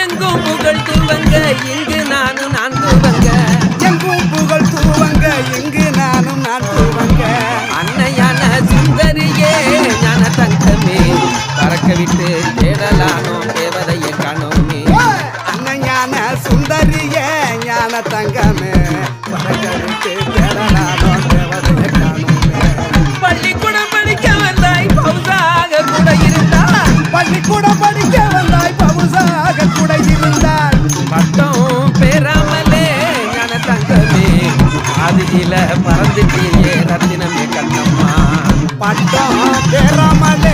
எங்கும் புகழ் தூவங்க இங்கு நானும் நான் தூவங்க. எங்கும் புகழ் தூவங்க இங்கு நானும் நான் தூவங்க. அன்னையான சுந்தரியே ஞான தங்கமே பறக்க விட்டு தேடலானோ தேவதையை காணோமே. அன்னையான சுந்தரியே ஞான தங்கமே பறக்க விட்டு தேடலானோ தேவதையை காணோமே. பள்ளிக்கூடம் படிக்க வந்தாய் பவுசாக கூட இருந்தால். பள்ளிக்கூடம் படிக்க வந்தாய் பவுசாக கூட இருந்தால். பட்டம் பெறாமலே ஞான தங்கமே அதில பறந்துட்டியே ரத்தினமே கண்ணம்மா. பட்டம் பெறாமலே